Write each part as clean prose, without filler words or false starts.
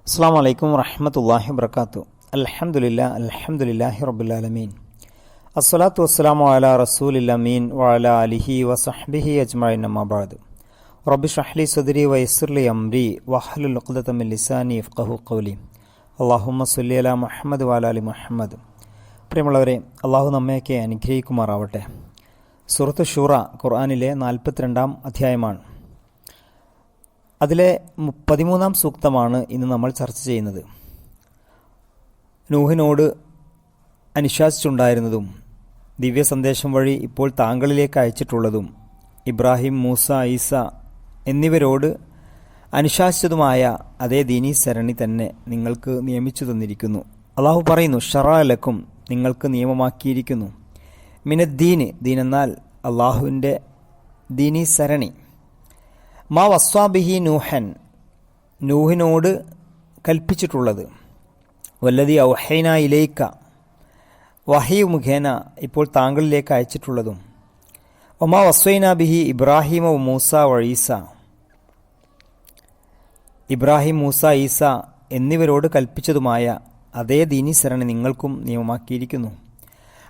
അസ്സാം വലൈക്കും വറഹമത്തല്ലാഹി വബർക്കാത്തു. അൽഹംദുലില്ലാഹി റബ്ബിൽ ആലമീൻ. അസ്സലാത്തു വസ്സലാമു അലാ റസൂലിൽ അമീൻ വഅലാ ആലിഹി വസഹ്ബിഹി അജ്മഈൻ. അമ്മാ ബഅദ്. റബ്ബി ഇശ്റഹ് ലി സദ്രി വയസ്സിർ ലി അംരി വഹ്ലുൽ ഉഖ്ദത മിൻ ലിസാനി യഫ്ഖഹു ഖൗലി. അല്ലാഹുമ്മ സ്വല്ലി അലാ മുഹമ്മദ് വഅലാ ആലി മുഹമ്മദ്. പ്രിയമുള്ളവരെ, അള്ളാഹു നമ്മയൊക്കെ അനുഗ്രഹിക്കുമാറാവട്ടെ. സൂറത്ത് ഷൂറ ഖുർആനിലെ 42-ാം അധ്യായമാണ്. അതിലെ 13-ാം സൂക്തമാണ് ഇന്ന് നമ്മൾ ചർച്ച ചെയ്യുന്നത്. നൂഹിനോട് അനുശാസിച്ചുണ്ടായിരുന്നതും ദിവ്യ സന്ദേശം വഴി ഇപ്പോൾ താങ്കളിലേക്ക് അയച്ചിട്ടുള്ളതും ഇബ്രാഹിം, മൂസ, ഈസ എന്നിവരോട് അനുശാസിച്ചതുമായ അതേ ദീനീ സരണി തന്നെ നിങ്ങൾക്ക് നിയമിച്ചു തന്നിരിക്കുന്നു. അള്ളാഹു പറയുന്നു, ഷറഅ ലക്കും, നിങ്ങൾക്ക് നിയമമാക്കിയിരിക്കുന്നു. മിനദ്ദീന്, ദീൻ എന്നാൽ അള്ളാഹുവിൻ്റെ ദീനീ സരണി. മാ വസ്വാബിഹി നൂഹൻ, നൂഹിനോട് കൽപ്പിച്ചിട്ടുള്ളത്. വല്ലതി ഔഹൈന ഇലൈക്ക, വഹി മുഖേന ഇപ്പോൾ താങ്കളിലേക്ക് അയച്ചിട്ടുള്ളതും. ഒമാ വസ്വൈന ബിഹി ഇബ്രാഹിമ മൂസ വഈസ, ഇബ്രാഹിം, മൂസ, ഈസ എന്നിവരോട് കൽപ്പിച്ചതുമായ അതേ ദീനീ സരണി നിങ്ങൾക്കും നിയമമാക്കിയിരിക്കുന്നു.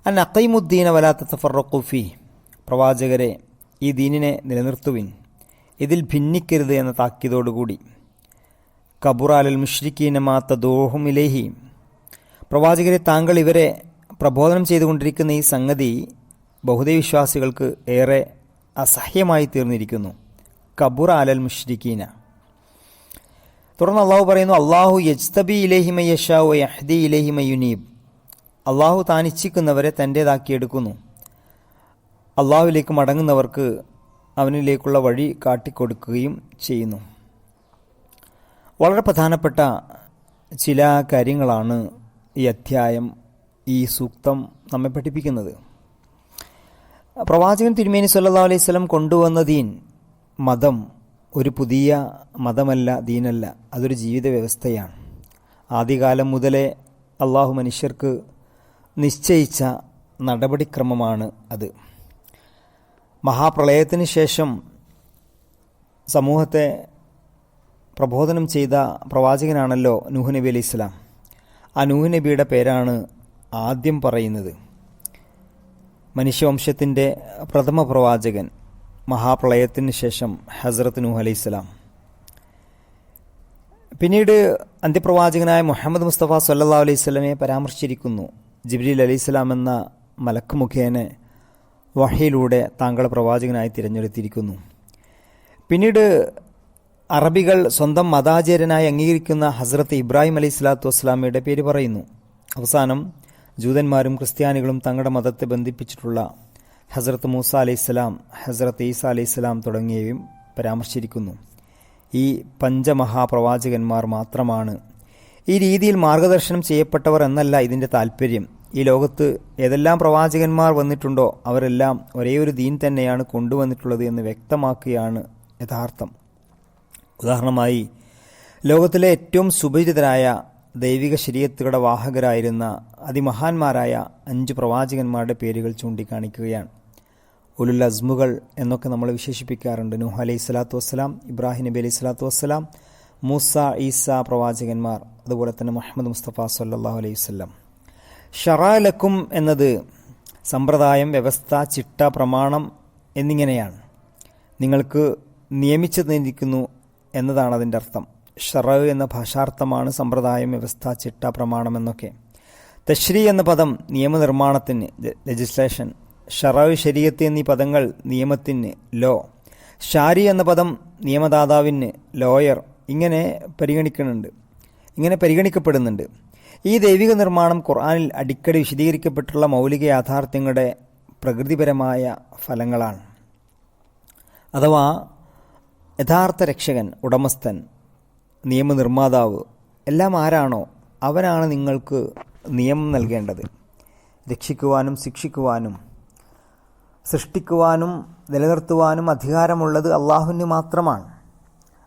അൻ അഖീമുദ്ദീന വലാ തതഫറഖു ഫീഹി, പ്രവാചകരെ ഈ ദീനിനെ നിലനിർത്തുവിൻ, ഇതിൽ ഭിന്നിക്കരുത് എന്ന താക്കീതോടുകൂടി. കബുറ അലൽ മുശ്രിക്കീന മാ തദൂഹും ഇലൈഹി, പ്രവാചകരെ താങ്കൾ ഇവരെ പ്രബോധനം ചെയ്തുകൊണ്ടിരിക്കുന്ന ഈ സംഗതി ബഹുദൈവവിശ്വാസികൾക്ക് ഏറെ അസഹ്യമായി തീർന്നിരിക്കുന്നു. കബുറ അലൽ മുശ്രിക്കീന. തുടർന്ന് അള്ളാഹു പറയുന്നു, അള്ളാഹു യജ്തബി ഇലൈഹി മൻ യശാഉ വയഹ്ദി ഇലൈഹി മൻ യുനീബ്, അള്ളാഹു താൻ ഇച്ഛിക്കുന്നവരെ തൻ്റേതാക്കിയെടുക്കുന്നു. അള്ളാഹുവിലേക്ക് മടങ്ങുന്നവർക്ക് അവനിലേക്കുള്ള വഴി കാട്ടിക്കൊടുക്കുകയും ചെയ്യുന്നു. വളരെ പ്രധാനപ്പെട്ട ചില കാര്യങ്ങളാണ് ഈ അധ്യായം, ഈ സൂക്തം നമ്മെ പഠിപ്പിക്കുന്നത്. പ്രവാചകൻ തിരുമേനി സല്ലല്ലാഹു അലൈഹി വസല്ലം കൊണ്ടുവന്ന ദീൻ, മതം ഒരു പുതിയ മതമല്ല, ദീനല്ല, അതൊരു ജീവിത വ്യവസ്ഥയാണ്. ആദ്യകാലം മുതലേ അള്ളാഹു മനുഷ്യർക്ക് നിശ്ചയിച്ച നടപടിക്രമമാണ് അത്. മഹാപ്രളയത്തിന് ശേഷം സമൂഹത്തെ പ്രബോധനം ചെയ്ത പ്രവാചകനാണല്ലോ നൂഹ് നബി അലൈഹി സ്വലാം. ആ നൂഹ് നബിയുടെ പേരാണ് ആദ്യം പറയുന്നത്. മനുഷ്യവംശത്തിൻ്റെ പ്രഥമ പ്രവാചകൻ, മഹാപ്രളയത്തിന് ശേഷം ഹസ്രത്ത് നൂഹ് അലൈഹി സ്വലാം. പിന്നീട് അന്ത്യപ്രവാചകനായ മുഹമ്മദ് മുസ്തഫ സല്ലല്ലാഹു അലൈഹി വസല്ലമയെ പരാമർശിച്ചിരിക്കുന്നു. ജിബ്രീൽ അലൈഹി സ്വലാം എന്ന മലക്ക് മുഖേന വഹയിലൂടെ താങ്കളെ പ്രവാചകനായി തിരഞ്ഞെടുത്തിരിക്കുന്നു. പിന്നീട് അറബികൾ സ്വന്തം മതാചാര്യനായി അംഗീകരിക്കുന്ന ഹസ്രത്ത് ഇബ്രാഹിം അലൈഹി സ്വലാത്തു വസ്സലാമയുടെ പേര് പറയുന്നു. അവസാനം ജൂതന്മാരും ക്രിസ്ത്യാനികളും തങ്ങളുടെ മതത്തെ ബന്ധിപ്പിച്ചിട്ടുള്ള ഹസ്രത്ത് മൂസ അലൈഹി സ്വലാം, ഹസ്രത്ത് ഈസ അലൈഹി സ്വലാം തുടങ്ങിയവയും പരാമർശിച്ചിരിക്കുന്നു. ഈ പഞ്ചമഹാപ്രവാചകന്മാർ മാത്രമാണ് ഈ രീതിയിൽ മാർഗദർശനം ചെയ്യപ്പെട്ടവർ എന്നല്ല ഇതിൻ്റെ താല്പര്യം. ഈ ലോകത്ത് ഏതെല്ലാം പ്രവാചകന്മാർ വന്നിട്ടുണ്ടോ അവരെല്ലാം ഒരേ ഒരു ദീൻ തന്നെയാണ് കൊണ്ടുവന്നിട്ടുള്ളത് എന്ന് വ്യക്തമാക്കുകയാണ് യഥാർത്ഥം. ഉദാഹരണമായി, ലോകത്തിലെ ഏറ്റവും സുപരിചിതരായ ദൈവിക ശരീഅത്തുകളുടെ വാഹകരായിരുന്ന അതിമഹാന്മാരായ 5 പ്രവാചകന്മാരുടെ പേരുകൾ ചൂണ്ടിക്കാണിക്കുകയാണ്. ഉലുൽ അസ്മുകൾ എന്നൊക്കെ നമ്മൾ വിശേഷിപ്പിക്കാറുണ്ട്. നൂഹ് അലൈഹി സ്വലാത്തു വസ്സലാം, ഇബ്രാഹിം നബി അലൈഹി സ്വലാത്തു വസ്സലാം, മൂസ, ഈസ പ്രവാചകന്മാർ, അതുപോലെ തന്നെ മുഹമ്മദ് മുസ്തഫ സല്ലല്ലാഹു അലൈഹി വസല്ലം. ഷറഅ ലക്കും എന്നത് സമ്പ്രദായം, വ്യവസ്ഥ, ചിട്ട, പ്രമാണം എന്നിങ്ങനെയാണ്. നിങ്ങൾക്ക് നിയമിച്ചു തന്നിരിക്കുന്നു എന്നതാണ് അതിൻ്റെ അർത്ഥം. ഷറഅ എന്ന ഭാഷാർത്ഥമാണ് സമ്പ്രദായം, വ്യവസ്ഥ, ചിട്ട, പ്രമാണം എന്നൊക്കെ. തശ്രീ എന്ന പദം നിയമനിർമ്മാണത്തിന്, ലെജിസ്ലേഷൻ. ഷറഅ, ശരീഅത്ത് എന്നീ പദങ്ങൾ നിയമത്തിന്, ലോ. ഷാരി എന്ന പദം നിയമദാതാവിന്, ലോയർ. ഇങ്ങനെ പരിഗണിക്കപ്പെടുന്നുണ്ട്. ഈ ദൈവിക നിർമ്മാണം ഖുർആനിൽ അടിക്കടി വിശദീകരിക്കപ്പെട്ടുള്ള മൗലിക യാഥാർത്ഥ്യങ്ങളുടെ പ്രകൃതിപരമായ ഫലങ്ങളാണ്. അഥവാ യഥാർത്ഥ രക്ഷകൻ, ഉടമസ്ഥൻ, നിയമനിർമ്മാതാവ് എല്ലാം ആരാണോ അവനാണ് നിങ്ങൾക്ക് നിയമം നൽകേണ്ടത്. രക്ഷിക്കുവാനും ശിക്ഷിക്കുവാനും സൃഷ്ടിക്കുവാനും നിലനിർത്തുവാനും അധികാരമുള്ളത് അള്ളാഹുവിന് മാത്രമാണ്.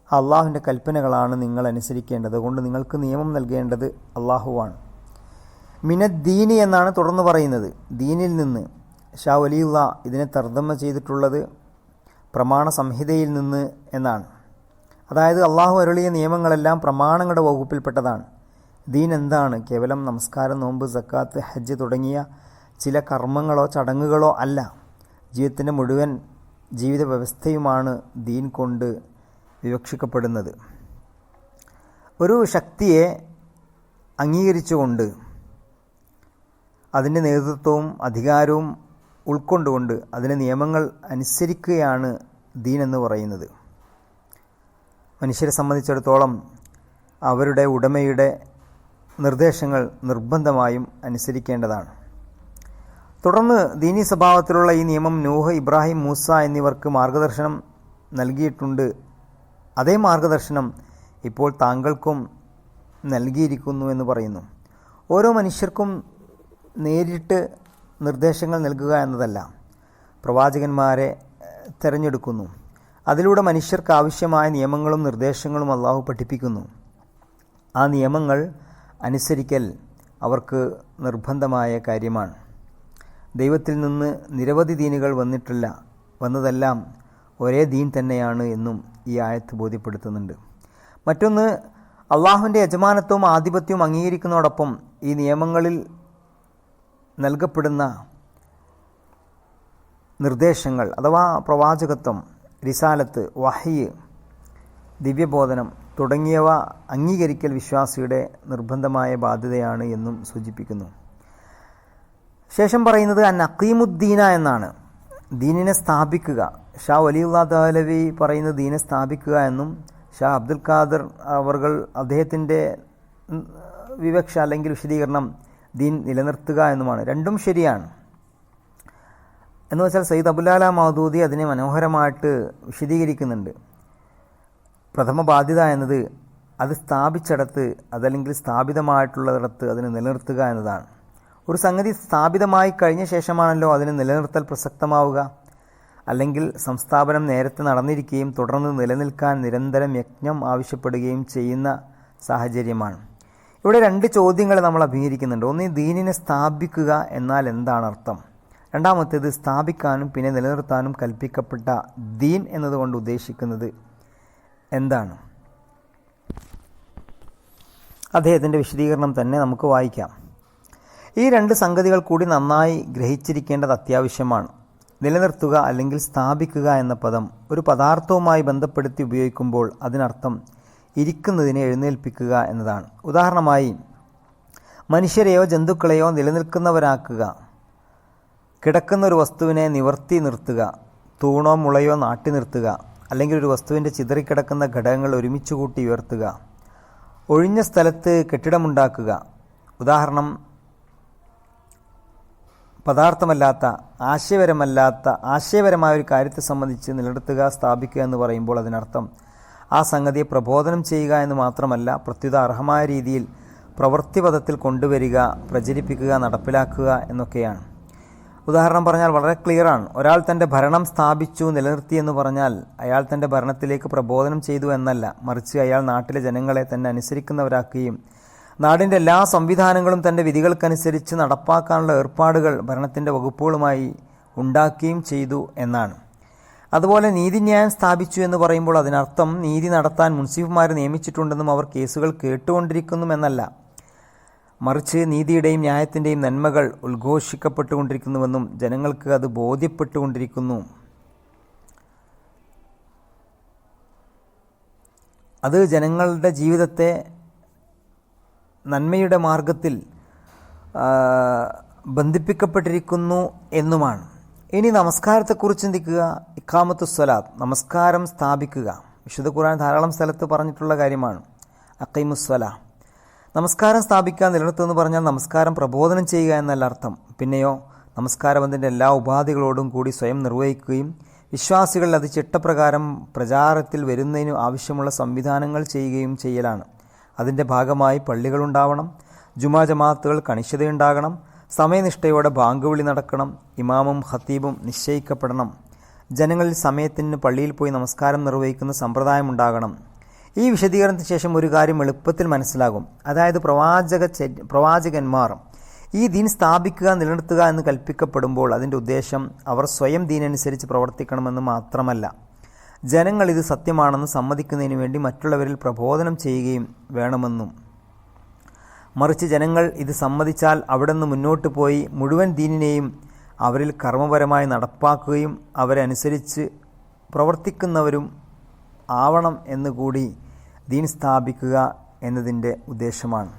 അള്ളാഹുവിൻ്റെ കൽപ്പനകളാണ് നിങ്ങൾ അനുസരിക്കേണ്ടത്. അതുകൊണ്ട് നിങ്ങൾക്ക് നിയമം നൽകേണ്ടത് അള്ളാഹുവാണ്. മിനദ്ദീനി എന്നാണ് തുടർന്ന് പറയുന്നത്. ദീനിൽ നിന്ന്. ഷാ വലിയുള്ള ഇതിനെ തർജ്ജമ ചെയ്തിട്ടുള്ളത് പ്രമാണ സംഹിതയിൽ നിന്ന് എന്നാണ്. അതായത് അള്ളാഹു അരുളിയ നിയമങ്ങളെല്ലാം പ്രമാണങ്ങളുടെ വകുപ്പിൽപ്പെട്ടതാണ്. ദീൻ എന്താണ്? കേവലം നമസ്കാരം, നോമ്പ്, സക്കാത്ത്, ഹജ്ജ് തുടങ്ങിയ ചില കർമ്മങ്ങളോ ചടങ്ങുകളോ അല്ല. ജീവിതത്തിൻ്റെ മുഴുവൻ ജീവിത വ്യവസ്ഥയുമാണ് ദീൻ കൊണ്ട് വിവക്ഷിക്കപ്പെടുന്നത്. ഒരു ശക്തിയെ അംഗീകരിച്ചുകൊണ്ട് അതിൻ്റെ നേതൃത്വവും അധികാരവും ഉൾക്കൊണ്ടുകൊണ്ട് അതിൻ്റെ നിയമങ്ങൾ അനുസരിക്കുകയാണ് ദീൻ എന്ന് പറയുന്നത്. മനുഷ്യരെ സംബന്ധിച്ചിടത്തോളം അവരുടെ ഉടമയുടെ നിർദ്ദേശങ്ങൾ നിർബന്ധമായും അനുസരിക്കേണ്ടതാണ്. തുടർന്ന് ദീനീ സ്വഭാവത്തിലുള്ള ഈ നിയമം നൂഹ്, ഇബ്രാഹിം, മൂസ എന്നിവർക്ക് മാർഗദർശനം നൽകിയിട്ടുണ്ട്. അതേ മാർഗദർശനം ഇപ്പോൾ താങ്കൾക്കും നൽകിയിരിക്കുന്നു എന്ന് പറയുന്നു. ഓരോ മനുഷ്യർക്കും നേരിട്ട് നിർദ്ദേശങ്ങൾ നൽകുക എന്നതല്ല, പ്രവാചകന്മാരെ തിരഞ്ഞെടുക്കുന്നു. അതിലൂടെ മനുഷ്യർക്ക് ആവശ്യമായ നിയമങ്ങളും നിർദ്ദേശങ്ങളും അള്ളാഹു പഠിപ്പിക്കുന്നു. ആ നിയമങ്ങൾ അനുസരിക്കൽ അവർക്ക് നിർബന്ധമായ കാര്യമാണ്. ദൈവത്തിൽ നിന്ന് നിരവധി ദീനുകൾ വന്നിട്ടില്ല, വന്നതെല്ലാം ഒരേ ദീൻ തന്നെയാണ് എന്നും ഈ ആയത്ത് ബോധ്യപ്പെടുത്തുന്നുണ്ട്. മറ്റൊന്ന്, അള്ളാഹുവിൻ്റെ യജമാനത്വവും ആധിപത്യവും അംഗീകരിക്കുന്നതോടൊപ്പം ഈ നിയമങ്ങളിൽ നൽകപ്പെടുന്ന നിർദ്ദേശങ്ങൾ അഥവാ പ്രവാചകത്വം, റിസാലത്ത്, വഹ്യ്, ദിവ്യബോധനം തുടങ്ങിയവ അംഗീകരിക്കൽ വിശ്വാസിയുടെ നിർബന്ധമായ ബാധ്യതയാണ് എന്നും സൂചിപ്പിക്കുന്നു. ശേഷം പറയുന്നത് അഖീമുദ്ദീന എന്നാണ്, ദീനിനെ സ്ഥാപിക്കുക. ഷാ വലിയുല്ലാ ദഹ്ലവി പറയുന്നത് ദീനെ സ്ഥാപിക്കുക എന്നും ഷാ അബ്ദുൽ ഖാദർ അവർകൾ അദ്ദേഹത്തിൻ്റെ വിവക്ഷ അല്ലെങ്കിൽ വിശദീകരണം ദീൻ നിലനിർത്തുക എന്നുമാണ്. രണ്ടും ശരിയാണ്. എന്ന് വെച്ചാൽ സയ്യിദ് അബുലാല മൗദൂദി അതിനെ മനോഹരമായിട്ട് വിശദീകരിക്കുന്നുണ്ട്. പ്രഥമ ബാധ്യത എന്നത് അത് സ്ഥാപിച്ചിടത്ത് അതല്ലെങ്കിൽ സ്ഥാപിതമായിട്ടുള്ളിടത്ത് അതിനെ നിലനിർത്തുക എന്നതാണ്. ഒരു സംഗതി സ്ഥാപിതമായി കഴിഞ്ഞ ശേഷമാണല്ലോ അതിന് നിലനിർത്തൽ പ്രസക്തമാവുക. അല്ലെങ്കിൽ സംസ്ഥാപനം നേരത്തെ നടന്നിരിക്കുകയും തുടർന്ന് നിലനിൽക്കാൻ നിരന്തരം യജ്ഞം ആവശ്യപ്പെടുകയും ചെയ്യുന്ന സാഹചര്യമാണ്. ഇവിടെ രണ്ട് ചോദ്യങ്ങൾ നമ്മൾ അഭിമുഖീകരിക്കുന്നുണ്ട്. ഒന്ന്, ദീനിനെ സ്ഥാപിക്കുക എന്നാൽ എന്താണ് അർത്ഥം? രണ്ടാമത്തേത്, സ്ഥാപിക്കാനും പിന്നെ നിലനിർത്താനും കൽപ്പിക്കപ്പെട്ട ദീൻ എന്നതുകൊണ്ട് ഉദ്ദേശിക്കുന്നത് എന്താണ്? അദ്ദേഹത്തിൻ്റെ വിശദീകരണം തന്നെ നമുക്ക് വായിക്കാം. ഈ രണ്ട് സംഗതികൾ കൂടി നന്നായി ഗ്രഹിച്ചിരിക്കേണ്ടത് അത്യാവശ്യമാണ്. നിലനിർത്തുക അല്ലെങ്കിൽ സ്ഥാപിക്കുക എന്ന പദം ഒരു പദാർത്ഥവുമായി ബന്ധപ്പെടുത്തി ഉപയോഗിക്കുമ്പോൾ അതിനർത്ഥം ഇരിക്കുന്നതിനെ എഴുന്നേൽപ്പിക്കുക എന്നതാണ്. ഉദാഹരണമായി, മനുഷ്യരെയോ ജന്തുക്കളെയോ നിലനിൽക്കുന്നവരാക്കുക, കിടക്കുന്ന ഒരു വസ്തുവിനെ നിവർത്തി നിർത്തുക, തൂണോ മുളയോ നാട്ടി നിർത്തുക, അല്ലെങ്കിൽ ഒരു വസ്തുവിൻ്റെ ചിതറിക്കിടക്കുന്ന ഘടകങ്ങൾ ഒരുമിച്ച് കൂട്ടി ഉയർത്തുക, ഒഴിഞ്ഞ സ്ഥലത്ത് കെട്ടിടമുണ്ടാക്കുക. ഉദാഹരണം, പദാർത്ഥമല്ലാത്ത ആശയപരമായ ഒരു കാര്യത്തെ സംബന്ധിച്ച് നിലനിർത്തുക, സ്ഥാപിക്കുക എന്ന് പറയുമ്പോൾ അതിനർത്ഥം ആ സംഗതിയെ പ്രബോധനം ചെയ്യുക എന്ന് മാത്രമല്ല, പ്രത്യുത അർഹമായ രീതിയിൽ പ്രവൃത്തിപഥത്തിൽ കൊണ്ടുവരിക, പ്രചരിപ്പിക്കുക, നടപ്പിലാക്കുക എന്നൊക്കെയാണ്. ഉദാഹരണം പറഞ്ഞാൽ വളരെ ക്ലിയറാണ്. ഒരാൾ തൻ്റെ ഭരണം സ്ഥാപിച്ചു, നിലനിർത്തി എന്ന് പറഞ്ഞാൽ അയാൾ തൻ്റെ ഭരണത്തിലേക്ക് പ്രബോധനം ചെയ്തു എന്നല്ല, മറിച്ച് അയാൾ നാട്ടിലെ ജനങ്ങളെ തന്നെ അനുസരിക്കുന്നവരാക്കുകയും നാടിൻ്റെ എല്ലാ സംവിധാനങ്ങളും തൻ്റെ വിധികൾക്കനുസരിച്ച് നടപ്പാക്കാനുള്ള ഏർപ്പാടുകൾ ഭരണത്തിൻ്റെ വകുപ്പുകളുമായി ഉണ്ടാക്കുകയും ചെയ്തു എന്നാണ്. അതുപോലെ നീതിന്യായം സ്ഥാപിച്ചു എന്ന് പറയുമ്പോൾ അതിനർത്ഥം നീതി നടത്താൻ മുൻസിഫുമാരെ നിയമിച്ചിട്ടുണ്ടെന്നും അവർ കേസുകൾ കേട്ടുകൊണ്ടിരിക്കുന്നുമെന്നല്ല, മറിച്ച് നീതിയുടെയും ന്യായത്തിൻ്റെയും നന്മകൾ ഉദ്ഘോഷിക്കപ്പെട്ടുകൊണ്ടിരിക്കുന്നുവെന്നും ജനങ്ങൾക്ക് അത് ബോധ്യപ്പെട്ടുകൊണ്ടിരിക്കുന്നു. അത് ജനങ്ങളുടെ ജീവിതത്തെ നന്മയുടെ മാർഗത്തിൽ ബന്ധിപ്പിക്കപ്പെട്ടിരിക്കുന്നു എന്നുമാണ്. ഇനി നമസ്കാരത്തെക്കുറിച്ച് ചിന്തിക്കുക. ഇഖാമത്തു സ്വലാത്ത്, നമസ്കാരം സ്ഥാപിക്കുക. വിശുദ്ധ ഖുർആൻ ധാരാളം സ്ഥലത്ത് പറഞ്ഞിട്ടുള്ള കാര്യമാണ്. അഖീമുസ്വലാ, നമസ്കാരം സ്ഥാപിക്കുക, നിലനിർത്തുക എന്ന് പറഞ്ഞാൽ നമസ്കാരം പ്രബോധനം ചെയ്യുക എന്നല്ല അർത്ഥം. പിന്നെയോ നമസ്കാരം അതിൻ്റെ എല്ലാ ഉപാധികളോടും കൂടി സ്വയം നിർവഹിക്കുകയും വിശ്വാസികൾ അത് ചിട്ടപ്രകാരം പ്രചാരത്തിൽ വരുന്നതിന് ആവശ്യമുള്ള സംവിധാനങ്ങൾ ചെയ്യുകയും ചെയ്യലാണ്. അതിൻ്റെ ഭാഗമായി പള്ളികളുണ്ടാവണം, ജുമാ ജമാഅത്തുകൾ കണിശതയുണ്ടാകണം, സമയനിഷ്ഠയോടെ ബാങ്കുവിളി നടക്കണം, ഇമാമും ഖത്തീബും നിശ്ചയിക്കപ്പെടണം, ജനങ്ങളിൽ സമയത്തിന് പള്ളിയിൽ പോയി നമസ്കാരം നിർവഹിക്കുന്ന സമ്പ്രദായമുണ്ടാകണം. ഈ വിശദീകരണത്തിന് ശേഷം ഒരു കാര്യം എളുപ്പത്തിൽ മനസ്സിലാകും. അതായത് പ്രവാചകന്മാർ ഈ ദീൻ സ്ഥാപിക്കുക, നിലനിർത്തുക എന്ന് കൽപ്പിക്കപ്പെടുമ്പോൾ അതിൻ്റെ ഉദ്ദേശം അവർ സ്വയം ദീനനുസരിച്ച് പ്രവർത്തിക്കണമെന്ന് മാത്രമല്ല, ജനങ്ങൾ ഇത് സത്യമാണെന്ന് സമ്മതിക്കുന്നതിന് വേണ്ടി മറ്റുള്ളവരിൽ പ്രബോധനം ചെയ്യുകയും വേണമെന്നും, മറിച്ച് ജനങ്ങൾ ഇത് സമ്മതിച്ചാൽ അവിടെ നിന്ന് മുന്നോട്ട് പോയി മുഴുവൻ ദീനിനെയും അവരിൽ കർമ്മപരമായി നടപ്പാക്കുകയും അവരെ അനുസരിച്ച് പ്രവർത്തിക്കുന്നവരും ആവണം എന്നുകൂടി ദീൻ സ്ഥാപിക്കുക എന്നതിൻ്റെ ഉദ്ദേശമാണ്.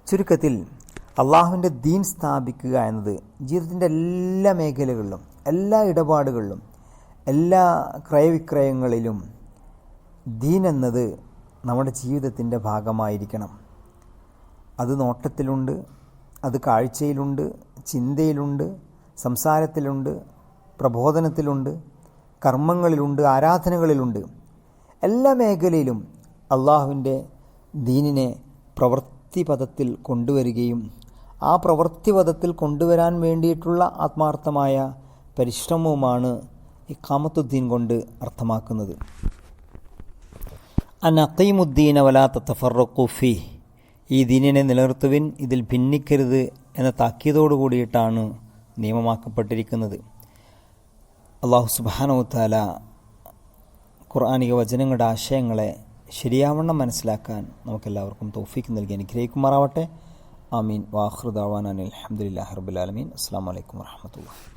ചുരുക്കത്തിൽ അള്ളാഹുവിൻ്റെ ദീൻ സ്ഥാപിക്കുക എന്നത് ജീവിതത്തിൻ്റെ എല്ലാ മേഖലകളിലും, എല്ലാ ഇടപാടുകളിലും, എല്ലാ ക്രയവിക്രയങ്ങളിലും ദീൻ എന്നത് നമ്മുടെ ജീവിതത്തിൻ്റെ ഭാഗമായിരിക്കണം. അത് നോട്ടത്തിലുണ്ട്, അത് കാഴ്ചയിലുണ്ട്, ചിന്തയിലുണ്ട്, സംസാരത്തിലുണ്ട്, പ്രബോധനത്തിലുണ്ട്, കർമ്മങ്ങളിലുണ്ട്, ആരാധനകളിലുണ്ട്. എല്ലാ മേഖലയിലും അള്ളാഹുവിൻ്റെ ദീനിനെ പ്രവൃത്തിപഥത്തിൽ കൊണ്ടുവരികയും ആ പ്രവൃത്തിപഥത്തിൽ കൊണ്ടുവരാൻ വേണ്ടിയിട്ടുള്ള ആത്മാർത്ഥമായ പരിശ്രമവുമാണ് ഇഖാമത്തുദ്ദീൻ കൊണ്ട് അർത്ഥമാക്കുന്നത്. അനഖീമുദ്ദീന വലാ തതഫറഖു ഫീഹ്, ഈ ദീനിനെ നിലനിർത്തുവിൻ, ഇതിൽ ഭിന്നിക്കരുത് എന്ന താക്കീതോടു കൂടിയിട്ടാണ് നിയമമാക്കപ്പെട്ടിരിക്കുന്നത്. അല്ലാഹു സുബ്ഹാനഹു വ തആല ഖുർആനിക വചനങ്ങളുടെ ആശയങ്ങളെ ശരിയാവണ്ണം മനസ്സിലാക്കാൻ നമുക്കെല്ലാവർക്കും തൗഫീക്ക് നൽകി അനുഗ്രഹിക്കുമാറാവട്ടെ. ആമീൻ. വാഖിറു ദഅവാനാ അൽഹംദുലില്ലാഹി റബ്ബിൽ ആലമീൻ. അസ്സലാമു അലൈക്കും വറഹ്മത്തുള്ളാഹി.